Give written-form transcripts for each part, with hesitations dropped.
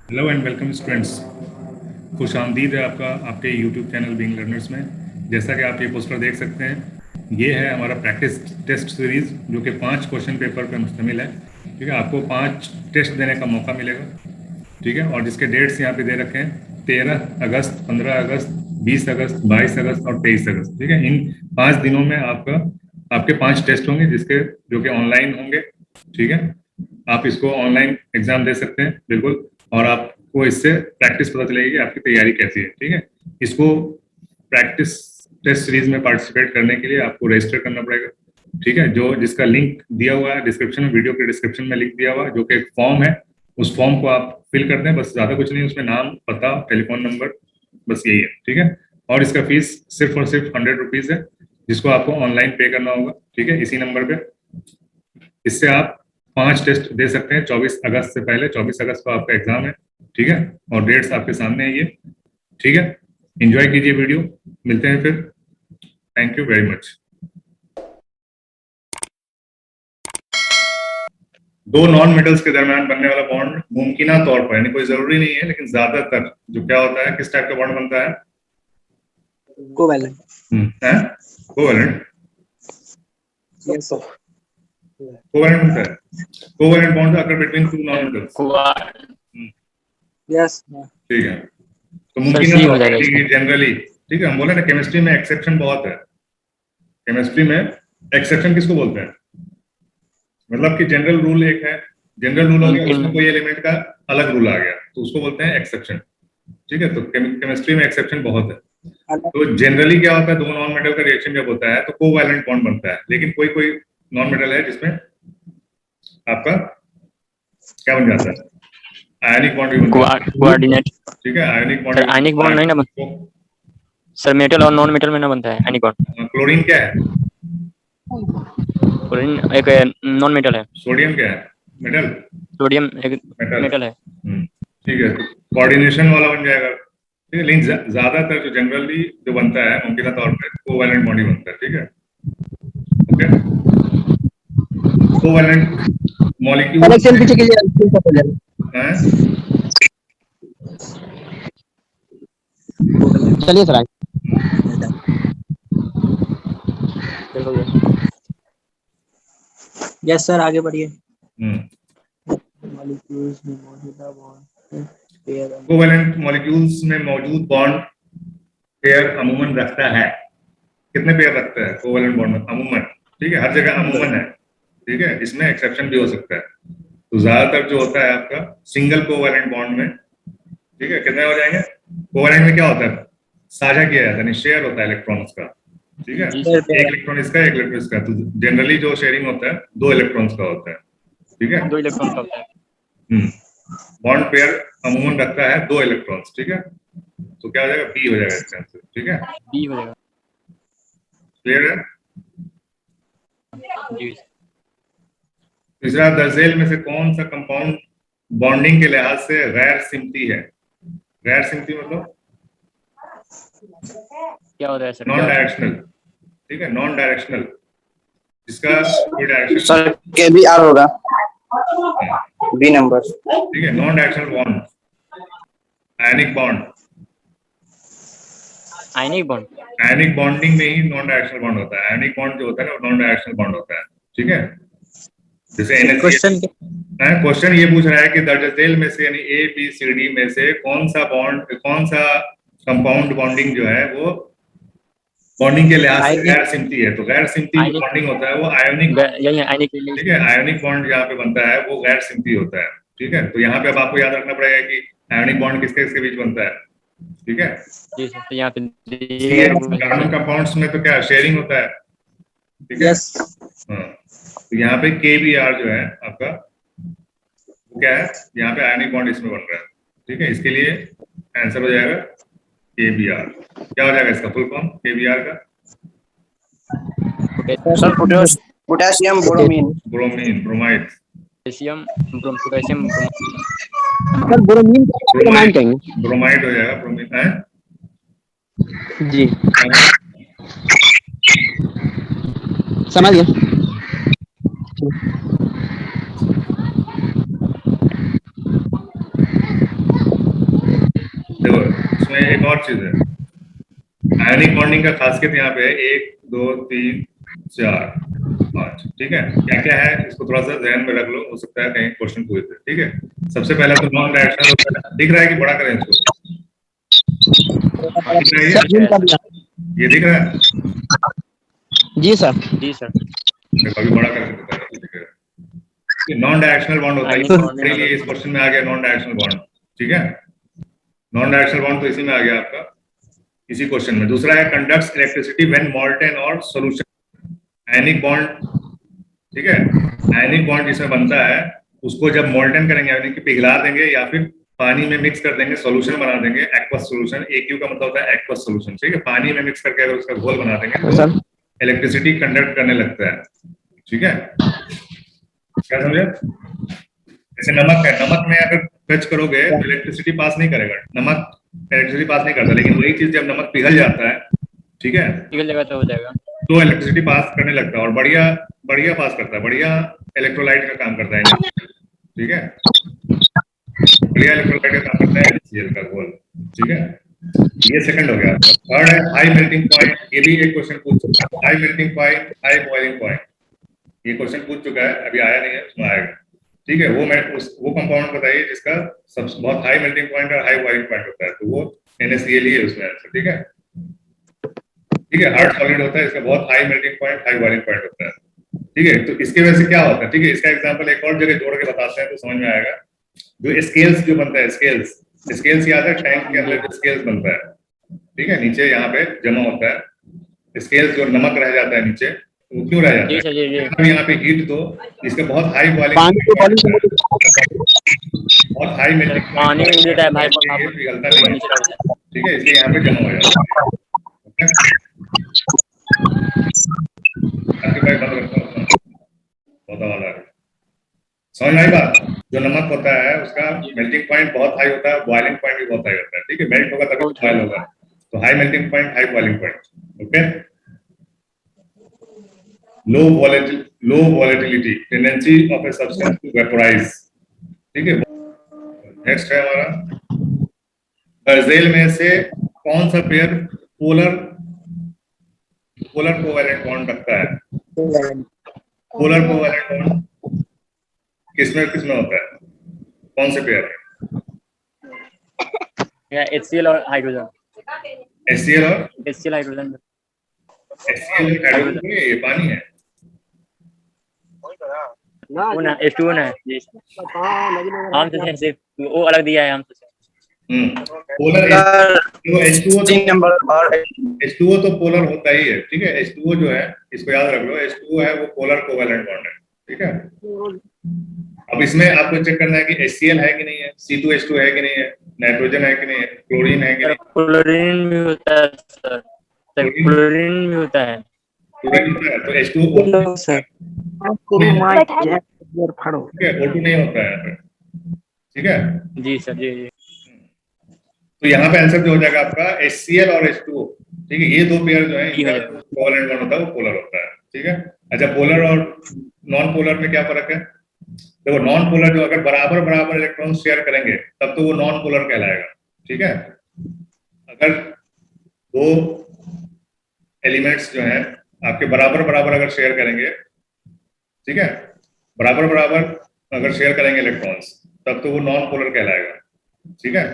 Hello and welcome students. खुश आमदीद है आपका आपके यूट्यूब चैनल बीइंग लर्नर्स में। जैसा कि आप ये पोस्टर देख सकते हैं, ये है हमारा प्रैक्टिस टेस्ट सीरीज जो कि 5 क्वेश्चन पेपर पर मुश्तमिल है। ठीक है, आपको 5 टेस्ट देने का मौका मिलेगा। ठीक है, और जिसके डेट्स यहाँ पे दे रखे हैं 13 अगस्त, 15 अगस्त, 20 अगस्त, 22 अगस्त और 23 अगस्त। ठीक है, इन 5 दिनों में आपके 5 टेस्ट होंगे जिसके जो कि ऑनलाइन होंगे। ठीक है, आप इसको ऑनलाइन एग्जाम दे सकते हैं बिल्कुल, और आपको इससे प्रैक्टिस पता चलेगी कि आपकी तैयारी कैसी है। ठीक है, इसको प्रैक्टिस टेस्ट सीरीज में पार्टिसिपेट करने के लिए आपको रजिस्टर करना पड़ेगा। ठीक है, जो जिसका लिंक दिया हुआ है डिस्क्रिप्शन में, वीडियो के डिस्क्रिप्शन में लिंक दिया हुआ है, जो कि एक फॉर्म है। उस फॉर्म को आप फिल कर दें, बस ज्यादा कुछ नहीं, उसमें नाम, पता, टेलीफोन नंबर, बस यही है। ठीक है, और इसका फीस सिर्फ और सिर्फ 100 रुपीज है, जिसको आपको ऑनलाइन पे करना होगा। ठीक है, इसी नंबर पे। इससे आप 5 टेस्ट दे सकते हैं 24 अगस्त से पहले। 24 अगस्त को आपका एग्जाम है। ठीक है, और डेट्स आपके सामने है ये। ठीक है, एंजॉय कीजिए वीडियो, मिलते हैं फिर। Thank you very much. दो नॉन मेटल्स के दरमियान बनने वाला बॉन्ड मुमकिना तौर पर, यानी कोई जरूरी नहीं है लेकिन ज्यादातर जो क्या होता है, किस टाइप का बॉन्ड बनता है? Covalent. Covalent. Yes sir. Covalent बनता है। Covalent bond occur between two non metals. Yes. ठीक है, तो मुमकिना तौर पर जनरली। ठीक है, हम बोले ना केमिस्ट्री में एक्सेप्शन बहुत है। केमिस्ट्री में एक्सेप्शन किसको बोलते हैं? मतलब कि जनरल रूल एक है, जनरल रूल हो गया, उसमें कोई एलिमेंट का अलग रूल आ गया तो उसको बोलते हैं एक्सेप्शन। ठीक है, तो केमिस्ट्री में एक्सेप्शन बहुत है। तो जनरली क्या होता है, दो नॉन मेटल का रिएक्शन जब होता है तो कोवैलेंट बॉन्ड बनता है, लेकिन कोई कोई नॉन मेटल है जिसमें आपका क्या बन जाता है, आयनिक बॉन्ड भी बन जाता है। कोऑर्डिनेट। ठीक है, ionic bond. Sir ionic bond नहीं ना बनता सर, मेटल और नॉन मेटल में ना बनता है आयनिक बॉन्ड। क्लोरीन क्या है? क्लोरीन एक नॉन मेटल है। सोडियम क्या है? मेटल। सोडियम एक मेटल है। ठीक है, कोऑर्डिनेशन वाला बन जाएगा। ठीक है, लेकिन ज्यादातर जो जनरली जो बनता है मुमकिन तौर पर कोवैलेंट बॉन्ड ही बनता है। ठीक है, ओके। कोवैलेंट मॉलिक्यूल पीछे के लिए चलिए सर। यस सर, आगे बढ़िए। मॉलिक्यूल्स में मौजूदा बॉन्ड पेयर, कोवैलेंट मॉलिक्यूल्स में मौजूद बॉन्ड पेयर अमूमन रखता है। कितने पेयर रखता है कोवैलेंट बॉन्ड में? अमूमन। ठीक है, हर जगह अमूमन है। ठीक है, इसमें एक्सेप्शन भी हो सकता है। तो ज्यादातर जो होता है आपका सिंगल कोवैलेंट बॉन्ड में, ठीक है, कितने हो जाएंगे? कोवैलेंट में क्या होता है, साझा किया जाता है, शेयर होता है इलेक्ट्रॉन्स का। ठीक है, एक इलेक्ट्रॉन इसका, एक इलेक्ट्रॉन इसका। तो जनरली जो शेयरिंग होता है 2 इलेक्ट्रॉन्स का होता है। ठीक है, 2 इलेक्ट्रॉन का होता है। बॉन्ड पेयर अमूमन रखता है 2 इलेक्ट्रॉन्स। ठीक है, तो क्या हो जाएगा, बी हो जाएगा इसका आंसर। ठीक है, बी हो जाएगा। क्लियर है? जी। तीसरा, दर्जेल में से कौन सा कंपाउंड बॉन्डिंग के लिहाज से गैर सिमती है? गैर सिमती मतलब क्या होता है सर? Non directional. ठीक है, नॉन डायरेक्शनल, जिसका कोई डायरेक्शन सर के भी आर होगा, बी नंबर। ठीक है, non directional bond, ionic bond. Ionic bond, ionic bonding में ही नॉन डायरेक्शनल बॉन्ड होता है। आयनिक बॉन्ड जो होता है ना, वो नॉन डायरेक्शनल बॉन्ड होता है। ठीक है, जैसे क्वेश्चन ये पूछ रहा है कि दर्जेल में से यानी ए बी सी डी में से कौन सा बॉन्ड, कौन सा कंपाउंड बॉन्डिंग जो है वो बॉन्डिंग के लिहाज से गैर सिमती है। तो गैर सिमती जो बॉन्डिंग होता है वो आयोनिक, यही है आयनिक। ठीक है, आयोनिक बॉन्ड जहाँ पे बनता है वो गैर सिमती होता है। ठीक है, तो यहाँ पे अब आपको याद रखना पड़ेगा कि आयोनिक बॉन्ड किसके किसके बीच बनता है। ठीक है, जी सर, तो यहाँ पे कार्बन कंपाउंड्स में तो क्या शेयरिंग होता है। ठीक है, तो यहाँ पे KBr जो है आपका वो क्या है, यहाँ पे आयनिक बॉन्ड इसमें बन रहा है। ठीक है, इसके लिए आंसर हो जाएगा KBr। क्या हो जाएगा इसका फुल फॉर्म KBr का? Sir potassium bromine. Bromine, bromide. Potassium potassium sir bromine कहेंगे। ब्रोमाइड हो जाएगा, ब्रोमीन है जी, समझ गया। इसमें एक और चीज है, आयनिक बॉन्डिंग का खासियत यहाँ पे है 1 2 3 4 5, ठीक है। क्या क्या है इसको थोड़ा सा ध्यान में रख लो, हो सकता है कहीं क्वेश्चन पूछ दे, ठीक है। सबसे पहला तो नॉन डायरेक्शनल होता है, दिख रहा है कि बड़ा करें इसको, दिख रहा है सर ये? है सर। ये दिख रहा है? जी सर। जी सर। देखो अभी बड़ा करके दिखा रहा हूँ, दिख रहा है। नॉन डायरेक्शनल बॉन्ड होता है, आयनिक बॉन्डिंग ये इस क्वेश्चन में आ गया नॉन डायरेक्शनल बॉन्ड, ठीक है। नॉन डायरेक्शनल बॉन्ड तो इसी में आ गया आपका, इसी क्वेश्चन में। दूसरा है कंडक्ट्स इलेक्ट्रिसिटी व्हेन मॉल्टन और सॉल्यूशन, आयनिक बॉन्ड, ठीक है। आयनिक बॉन्ड जिसमें बनता है उसको जब मॉल्टन करेंगे यानी कि पिघला देंगे या फिर पानी में मिक्स कर देंगे, सॉल्यूशन बना देंगे, एक्वस सॉल्यूशन, एक्यू का मतलब होता है एक्वस सॉल्यूशन, ठीक है। पानी में मिक्स करके अगर उसका घोल बना देंगे तो इलेक्ट्रिसिटी कंडक्ट करने लगता है, ठीक है। क्या समझे? जैसे नमक है, नमक में अगर टच करोगे तो इलेक्ट्रिसिटी पास नहीं करेगा, नमक इलेक्ट्रिसिटी पास नहीं करता, लेकिन वही चीज जब नमक पिघल जाता है, ठीक है, पिघल जाएगा तो हो जाएगा। तो इलेक्ट्रिसिटी पास करने लगता है और बढ़िया बढ़िया पास करता है, बढ़िया इलेक्ट्रोलाइट का काम करता है, ठीक है। बढ़िया इलेक्ट्रोलाइट का काम करता है NaCl का घोल, ठीक है। ये सेकंड हो गया। थर्ड है हाई मेल्टिंग पॉइंट, ये भी एक क्वेश्चन पूछ चुका है, high melting point, high boiling point, ये क्वेश्चन पूछ चुका है, अभी आया नहीं है, उसमें आएगा, ठीक है। वो कंपाउंड बताइए जिसका सब बहुत हाई मेल्टिंग पॉइंट और हाई बॉइलिंग पॉइंट होता है, तो वो NaCl ही है उसमें आंसर, ठीक है। ठीक है, हार्ड सॉलिड होता है, इसका बहुत high melting point, high boiling point होता है, ठीक है। तो इसके वजह से क्या होता है, ठीक है, इसका एग्जांपल एक और जगह जोड़ के बताते हैं तो समझ में आएगा। जो स्केल्स जो बनता है, स्केल्स याद है, टैंक के अंदर स्केल्स बनता है, ठीक है, नीचे यहाँ पे जमा होता है स्केल्स, जो नमक रह जाता है नीचे, वो क्यों रह जाता है? यहाँ पे हीट दो, इसका बहुत हाई बॉइलिंग, बहुत हाई मेल्टिंग पानी में देता है भाई, पिघलता नहीं है, ठीक है, इसलिए यहाँ पे जमा हो जाता है। आपके भाई बंद रखता हूँ, पौधा वाला है, समझ में आई बात? जो नमक होता है उसका मेल्टिंग पॉइंट बहुत हाई होता है, बॉइलिंग पॉइंट भी बहुत हाई होता है, ठीक है, मेल्ट होगा तभी बॉइल होगा, तो high melting point, high boiling point, okay. Low volatility tendency of a substance to vaporise, ठीक है। नेक्स्ट है हमारा, बर्जेल में से कौन सा पेयर पोलर कोवैलेंट बॉन्ड रखता है? पोलर कोवैलेंट बॉन्ड किसमें होता है, कौन से पेयर है? HCl और हाइड्रोजन, HCl और हाइड्रोजन, हाइड्रोजन, ये पानी है वो ना H2O ना है जी, हम तो जैसे वो अलग दिया है हम तो। पोलर H2O तो पोलर होता ही है, ठीक है। H2O जो है, इसको याद रख लो, H2O है वो पोलर कोवैलेंट बॉन्ड है, ठीक है। अब इसमें आपको चेक करना है कि HCl है कि नहीं है, C2H2 है कि नहीं है, नाइट्रोजन है कि नहीं है, क्लोरीन है कि नहीं। क्लोरीन भी होता है सर, क्लोरीन भी होता है, तो H2O सर O2 नहीं होता है यहाँ पे, ठीक है जी सर, जी। तो यहाँ पे आंसर जो हो जाएगा आपका HCl और H2O, ठीक है। ये दो पेयर जो है इनका कोवैलेंट बॉन्ड होता है वो पोलर होता है, ठीक है। अच्छा, पोलर और नॉन पोलर में क्या फर्क है? देखो, नॉन पोलर जो अगर बराबर इलेक्ट्रॉन शेयर करेंगे तब तो वो नॉन पोलर कहलाएगा, ठीक है। अगर दो एलिमेंट्स जो है आपके बराबर अगर शेयर करेंगे, ठीक है, बराबर अगर शेयर करेंगे इलेक्ट्रॉन्स तब तो वो नॉन पोलर कहलाएगा, ठीक है,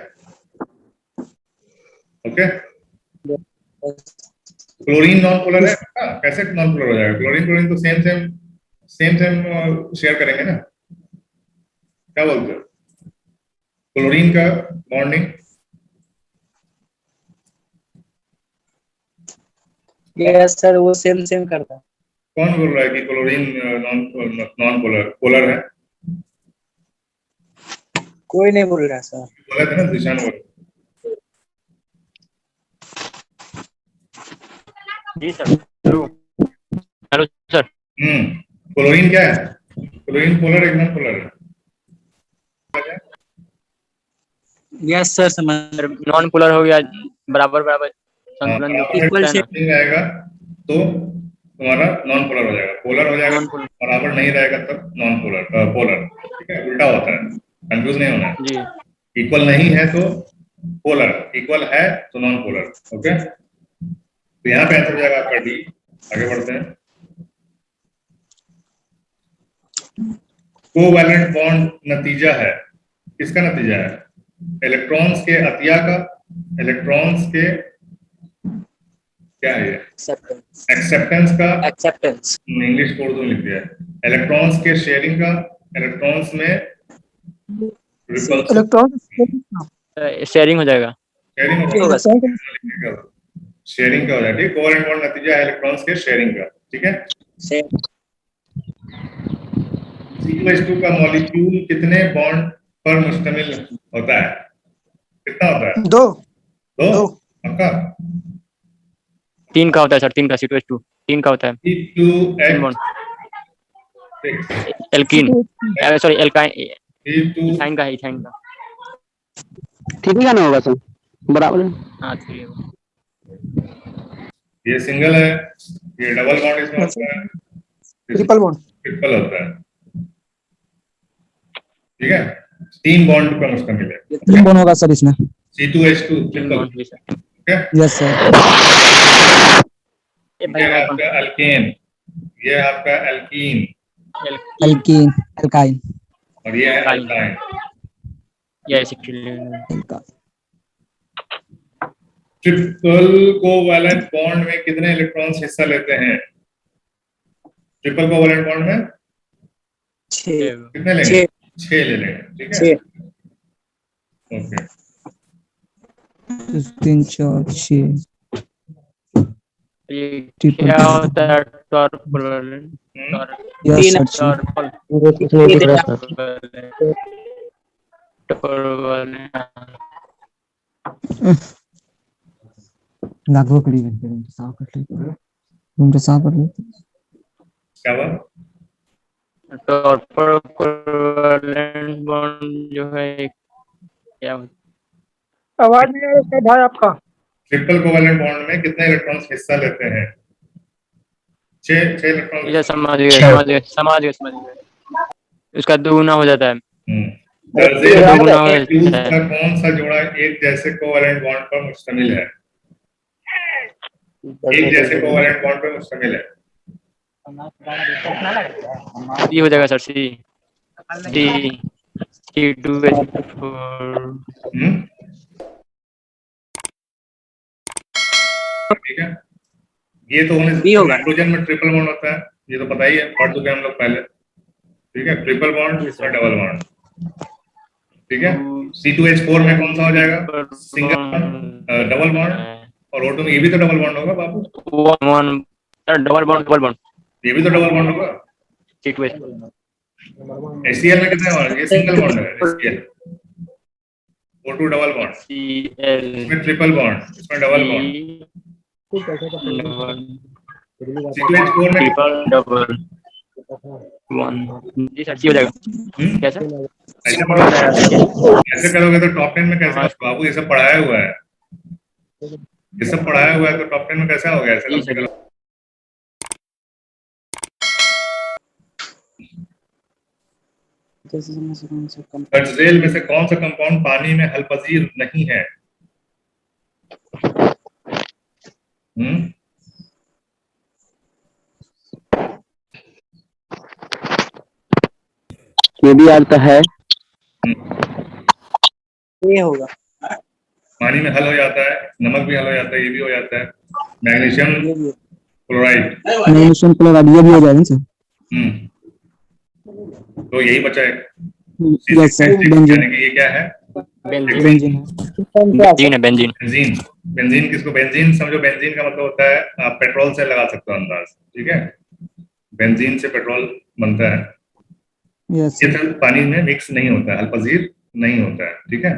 ओके। क्लोरीन नॉन पोलर है, कैसे नॉन पोलर हो जाएगा? क्लोरीन तो सेम शेयर करेंगे ना, क्या बोलते हो? क्लोरीन का बॉन्डिंग यस सर, वो सेम करता है। कौन बोल रहा है कि क्लोरीन नॉन पोलर है? कोई नहीं बोल रहा सर, बोला था ना, दिशान बोल। जी सर, हेलो सर। क्लोरीन क्या है? क्लोरीन पोलर है, नॉन पोलर है? यस सर, समझ। नॉन पोलर हो गया, बराबर संतुलन इक्वल रहेगा तो तुम्हारा नॉन पोलर हो जाएगा, पोलर हो जाएगा, बराबर नहीं रहेगा तब नॉन पोलर पोलर, ठीक है, उल्टा होता है, कंफ्यूज नहीं होना है। जी, इक्वल नहीं है तो पोलर, इक्वल है तो नॉन पोलर। ओके, तो यहाँ पे आंसर हो जाएगा आपका डी। आगे बढ़ते हैं। कोवैलेंट बॉन्ड नतीजा है, किसका नतीजा है? इलेक्ट्रॉन्स के अतिया का, इलेक्ट्रॉन्स के क्या है ये, एक्सेप्टेंस का, एक्सेप्टेंस इंग्लिश को उर्दू में लिख दिया है, इलेक्ट्रॉन्स के शेयरिंग का, इलेक्ट्रॉन्स में इलेक्ट्रॉन शेयरिंग हो जाएगा। शेयरिंग होगा, शेयरिंग का हो जाएगा। ठीक, कोवैलेंट बॉन्ड नतीजा है इलेक्ट्रॉन्स के शेयरिंग का। ठीक है, C2H2 का मॉलिक्यूल कितने बॉन्ड पर मुश्तमिल होता है? कितना होता है? दो दो पक्का? 3 का होता है सर, 3 का C2H2 3 का होता है। C2H6 alkene, sorry alkyne, C2 ethyne का है, इथाइन का। ठीक है ना होगा सर, बराबर है। हाँ ठीक है। ये सिंगल है, ये डबल बॉन्ड इसमें होता है, ट्रिपल बॉन्ड ट्रिपल होता है। ठीक है, 3 बॉन्ड पर मुश्तमिल है। 3 बॉन्ड होगा सर इसमें। C2H2 triple. ठीक है, यस सर। ये है आपका अल्केन, ये है आपका एल्कीन, एल्कीन, एल्काइन, और ये है अल्काइन। ट्रिपल कोवैलेंट बॉन्ड में कितने इलेक्ट्रॉन्स हिस्सा लेते हैं? ट्रिपल कोवैलेंट बॉन्ड में 6 कितने लेंगे? 6 ले लेंगे। ठीक है, ओके। 3 4 6 ये क्या होता है? टॉर्पोलेंट, यस सर। लागू करी घंटे साफ कर ले, रूम साफ कर ले। क्या हुआ? टॉर्पोलेंट बॉन्ड जो है क्या होता है? आवाज नहीं आ रहा है भाई आपका। ट्रिपल कोवैलेंट बॉन्ड में कितने इलेक्ट्रॉन्स हिस्सा लेते हैं? 6 इलेक्ट्रॉन। ये समझ गए। उसका दुगुना हो जाता है। दर्जे दुगुना हो का जाता है। कौन सा जोड़ा एक जैसे कोवैलेंट बॉन्ड पर मुश्तमिल है? एक जैसे कोवैलेंट बॉन्ड पर मुश्तमिल है। ये हो जाएगा सर, C2H4। ठीक है, ये तो होने से नाइट्रोजन में ट्रिपल बॉन्ड होता है, ये तो पता ही है, पढ़ चुके हम लोग पहले। ठीक है, ट्रिपल बॉन्ड और डबल बॉन्ड। ठीक है, C2H4 में कौन सा हो जाएगा? सिंगल डबल बॉन्ड, और O2 में ये भी तो डबल बॉन्ड होगा बाबू। डबल बॉन्ड ये भी तो डबल बॉन्ड होगा। C2H4। HCl में कितने बॉन्ड? ये सिंगल बॉन्ड है HCl। O2 double bond, Cl इसमें ट्रिपल बॉन्ड, इसमें डबल बॉन्ड। C2H4 में ट्रिपल डबल 1। जी सर, हो जाएगा। कैसे? ऐसे पढ़ोगे, ऐसे करोगे तो टॉप 10 में कैसे होगा बाबू? ये सब पढ़ाया हुआ है, ये सब पढ़ाया हुआ है, तो टॉप 10 में कैसा हो गया? ऐसे कर्जेल में से कौन सा कंपाउंड पानी में हलपजीर नहीं है? ये भी आता है, ये होगा। पानी में हल हो जाता है, नमक भी हल हो जाता है, ये भी हो जाता है। मैग्नीशियम क्लोराइड, मैग्नीशियम क्लोराइड ये भी हो जाएगा सर। तो यही बचा है। Yes sir, benzene. यानी कि ये क्या है? बेंजीन बेंजीन है, बेंजीन। बेंजीन, बेंजीन किसको? बेंजीन समझो, बेंजीन का मतलब होता है आप पेट्रोल से लगा सकते हो अंदाज। ठीक है, बेंजीन से पेट्रोल बनता है। यस ये सब पानी में मिक्स नहीं होता है, हलपजीर नहीं होता है। ठीक है,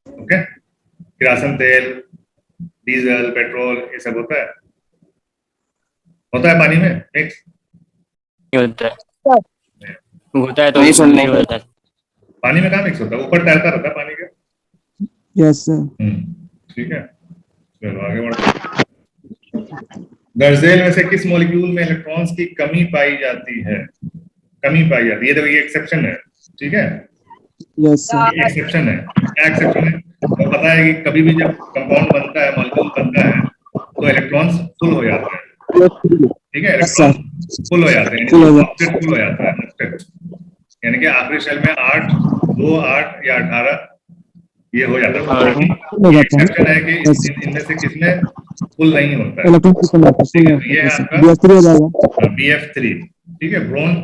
ओके। किरासन तेल, डीजल, पेट्रोल, ये सब होता है पानी में मिक्स? होता है तो नहीं होता है। पानी में कहाँ मिक्स होता है? ऊपर तैरता रहता है पानी के। Yes sir. ठीक है, चलो आगे बढ़ते हैं। गर्जेल में से किस मॉलिक्यूल में इलेक्ट्रॉन्स की कमी पाई जाती है? ये तो ये एक्सेप्शन है। ठीक है, यस सर। एक्सेप्शन है। क्या एक्सेप्शन है? तो पता है कि कभी भी जब कंपाउंड बनता है, मॉलिक्यूल बनता है, तो इलेक्ट्रॉन्स फुल हो जाते हैं, ठीक है, इलेक्ट्रॉन्स फुल हो जाते हैं, ऑक्टेट फुल हो जाता है, ऑक्टेट, यानी कि आखिरी शेल में 8, 2, 8 या 18 ये हो जाता है। एक्सेप्शन है कि इनमें से किसमें फुल नहीं होता है। ठीक है, तो ये है आपका BF3, ठीक है, ब्रोन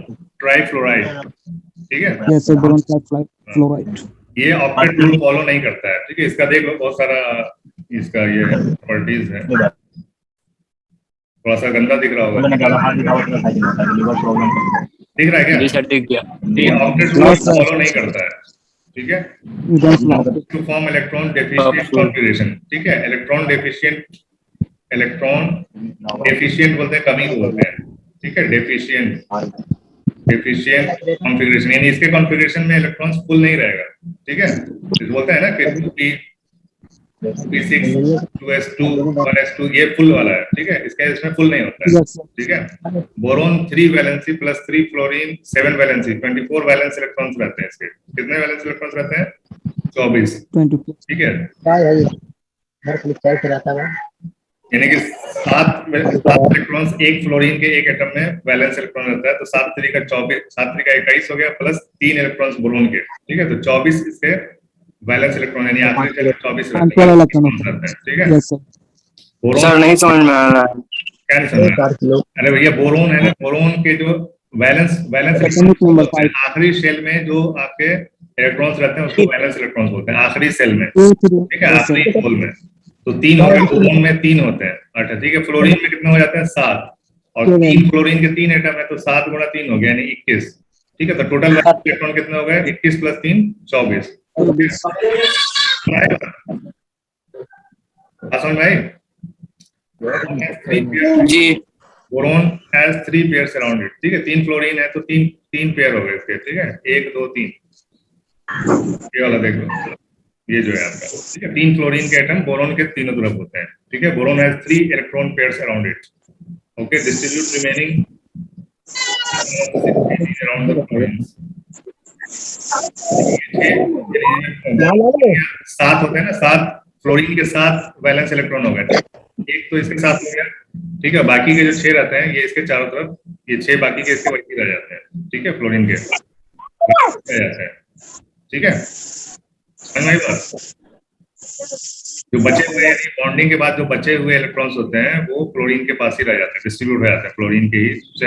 ट्राइफ्लोराइड, ठीक है, ये ऑक्टेट रूल फॉलो नहीं करता है, ठीक है, इसका देख लो, बहुत सारा इसका ये प्रॉपर्टीज है, थोड़ा सा गंदा दिख रहा होगा, दिख रहा है क्या? जी सर दिख गया। ये ऑक्टेट रूल फॉलो नहीं करता है, ठीक है, to form electron deficient configuration, ठीक है, इलेक्ट्रॉन डेफिशिएंट बोलते हैं, कमी को बोलते हैं, ठीक है, डेफिशिएंट कॉन्फ़िगरेशन, यानी इसके कॉन्फ़िगरेशन में इलेक्ट्रॉन्स फुल नहीं रहेगा, ठीक है, तो बोलता है ना कि 2p6 2s2 1s2 ये फुल वाला है, ठीक है, इसमें फुल नहीं होता है, ठीक है। Boron 3 valency plus 3 fluorine 7 valency 24 valence electrons रहते हैं इसके, कितने वैलेंस इलेक्ट्रॉन्स रहते हैं? 24, ठीक है, यानी कि 7 इलेक्ट्रॉन्स एक फ्लोरीन के एक एटम में वैलेंस इलेक्ट्रॉन रहता है, तो 7 3 का 24, 7 3 का 21 हो गया, प्लस 3 इलेक्ट्रॉन्स बोरोन के, ठीक है, तो 24 इसके वैलेंस इलेक्ट्रॉन, यानी आखिरी शेल में 24 रहते हैं, ठीक है। सर नहीं समझ में आ रहा है। क्या नहीं समझ में? अरे भैया बोरोन है ना, बोरोन के जो वैलेंस इलेक्ट्रॉन आखिरी शेल में जो आपके इलेक्ट्रॉन्स रहते हैं उसको वैलेंस इलेक्ट्रॉन्स बोलते हैं, आखिरी शेल में, ठीक है, आखिरी होल में, तो 3 हो गए, बोरोन में 3 होते हैं, अच्छा, ठीक है, फ्लोरीन में कितने हो जाते हैं? 7, और 3 फ्लोरीन के 3 एटम है, तो 7 गुणा 3 हो गया, यानी 21, ठीक है, तो टोटल इलेक्ट्रॉन कितने हो गए? 21 प्लस 3 24, समझ भाई? जी boron has 3 pairs around it, ठीक है, 3 फ्लोरीन है तो 3 पेयर हो गए इसके, ठीक है, 1 2 3, ये वाला देख लो, ये जो है आपका, ठीक है, 3 फ्लोरीन के एटम बोरोन के तीनों तरफ होते हैं, ठीक है, boron has 3 electron pairs around it, okay, distribute remaining around the fluorines, 7 होते हैं ना, 7 फ्लोरीन के 7 वैलेंस इलेक्ट्रॉन हो गए, एक तो इसके साथ हो गया, ठीक है, बाकी के जो 6 रहते हैं ये इसके चारों तरफ, ये 6 बाकी के इसके वही रह जाते हैं, ठीक है, फ्लोरीन के रह जाते हैं, ठीक है, समझ में आई बात? जो बचे हुए बॉन्डिंग के बाद जो बचे हुए इलेक्ट्रॉन्स होते हैं वो फ्लोरीन के पास ही रह जाते हैं, डिस्ट्रीब्यूट हो जाते हैं फ्लोरीन के ही